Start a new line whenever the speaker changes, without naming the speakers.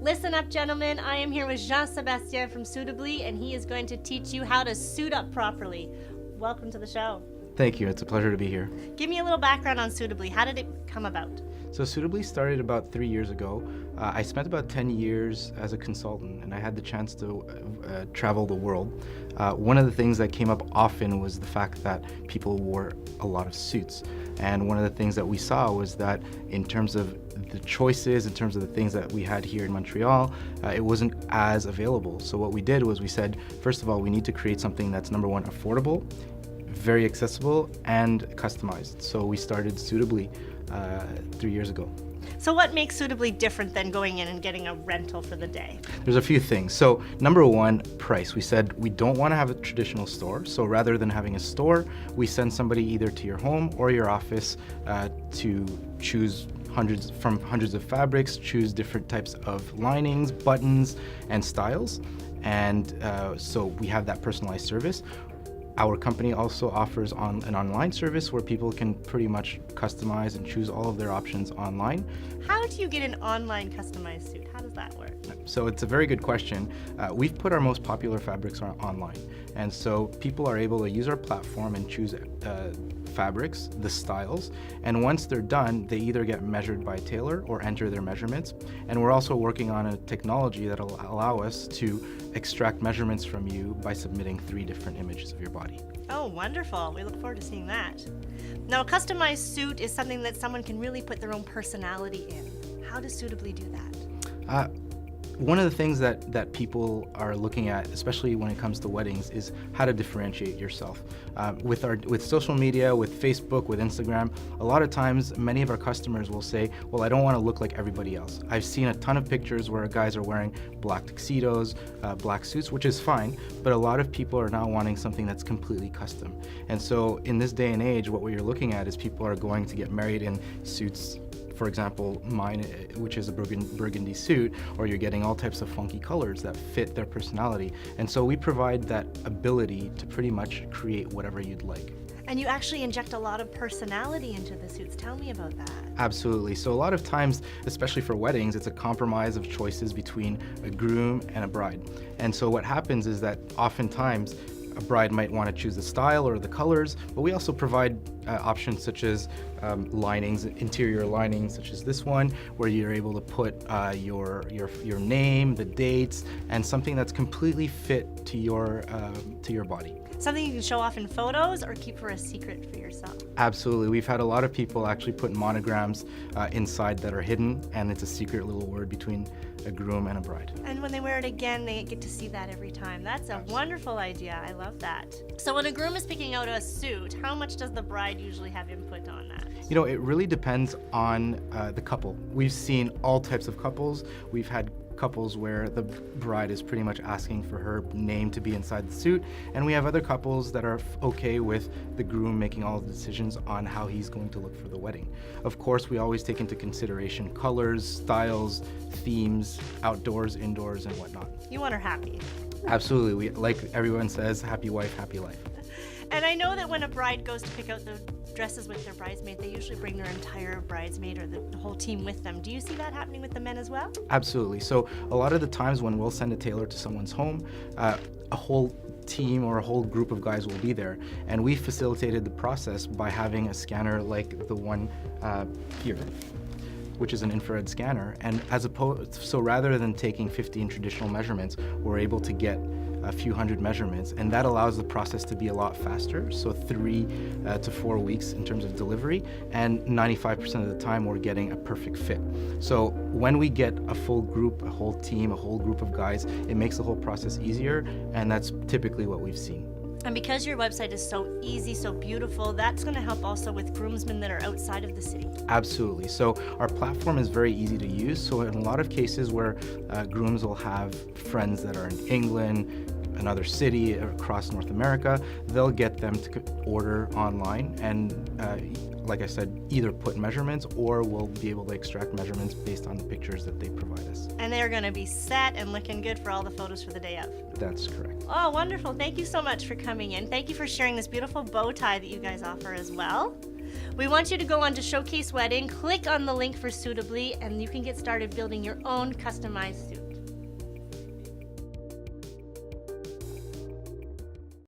Listen up, gentlemen. I am here with Jean-Sébastien from Suitablee, and he is going to teach you how to suit up properly. Welcome to the show.
Thank you. It's a pleasure to be here.
Give me a little background on Suitablee. How did it come about?
So Suitablee started about 3 years ago. I spent about 10 years as a consultant, and I had the chance to travel the world. One of the things that came up often was the fact that people wore a lot of suits. And one of the things that we saw was that in terms of the choices, in terms of the things that we had here in Montreal, it wasn't as available. So what we did was we said, first of all, we need to create something that's, number one, affordable, very accessible, and customized. So we started Suitablee 3 years ago.
So what makes Suitablee different than going in and getting a rental for the day?
There's a few things. So number one, price. We said we don't want to have a traditional store. So rather than having a store, we send somebody either to your home or your office to choose hundreds of fabrics, choose different types of linings, buttons, and styles. And so we have that personalized service. Our company also offers an online service where people can pretty much customize and choose all of their options online.
How do you get an online customized suit? How does that work?
So it's a very good question. We've put our most popular fabrics online. And so people are able to use our platform and choose fabrics, the styles, and once they're done, they either get measured by a tailor or enter their measurements. And we're also working on a technology that'll allow us to extract measurements from you by submitting 3 different images of your body.
Oh, wonderful. We look forward to seeing that. Now, a customized suit is something that someone can really put their own personality in. How does Suitablee do that?
One of the things that people are looking at, especially when it comes to weddings, is how to differentiate yourself. With social media, with Facebook, with Instagram, a lot of times many of our customers will say, well, I don't want to look like everybody else. I've seen a ton of pictures where guys are wearing black tuxedos, black suits, which is fine, but a lot of people are now wanting something that's completely custom. And so in this day and age, what you're looking at is people are going to get married in suits. For example, mine, which is a burgundy suit, or you're getting all types of funky colors that fit their personality. And so we provide that ability to pretty much create whatever you'd like.
And you actually inject a lot of personality into the suits. Tell me about that.
Absolutely. So a lot of times, especially for weddings, it's a compromise of choices between a groom and a bride. And so what happens is that oftentimes a bride might want to choose the style or the colors, but we also provide options such as linings, interior linings such as this one, where you're able to put your name, the dates, and something that's completely fit to your body.
Something you can show off in photos or keep for a secret for yourself.
Absolutely. We've had a lot of people actually put monograms inside that are hidden, and it's a secret little word between a groom and a bride.
And when they wear it again, they get to see that every time. That's a wonderful idea. I love that. So when a groom is picking out a suit, how much does the bride usually have input on that?
You know, it really depends on the couple. We've seen all types of couples. We've had couples where the bride is pretty much asking for her name to be inside the suit, and we have other couples that are okay with the groom making all the decisions on how he's going to look for the wedding. Of course, we always take into consideration colors, styles, themes, outdoors, indoors, and whatnot.
You want her happy.
Absolutely. We, like everyone says, happy wife, happy life.
And I know that when a bride goes to pick out the dresses with their bridesmaid, they usually bring their entire bridesmaid or the whole team with them. Do you see that happening with the men as well?
Absolutely. So a lot of the times when we'll send a tailor to someone's home, a whole team or a whole group of guys will be there, and we facilitated the process by having a scanner like the one here, which is an infrared scanner. And so rather than taking 15 traditional measurements, we're able to get a few hundred measurements, and that allows the process to be a lot faster, so 3 to 4 weeks in terms of delivery, and 95% of the time we're getting a perfect fit. So when we get a full group, a whole team, a whole group of guys, it makes the whole process easier, and that's typically what we've seen.
And because your website is so easy, so beautiful, that's going to help also with groomsmen that are outside of the city.
Absolutely. So our platform is very easy to use. So in a lot of cases where grooms will have friends that are in England, another city across North America, they'll get them to order online and like I said, either put measurements or we'll be able to extract measurements based on the pictures that they provide us.
And they're going to be set and looking good for all the photos for the day of.
That's correct.
Oh, wonderful. Thank you so much for coming in. Thank you for sharing this beautiful bow tie that you guys offer as well. We want you to go on to Showcase Wedding, click on the link for Suitablee, and you can get started building your own customized suit.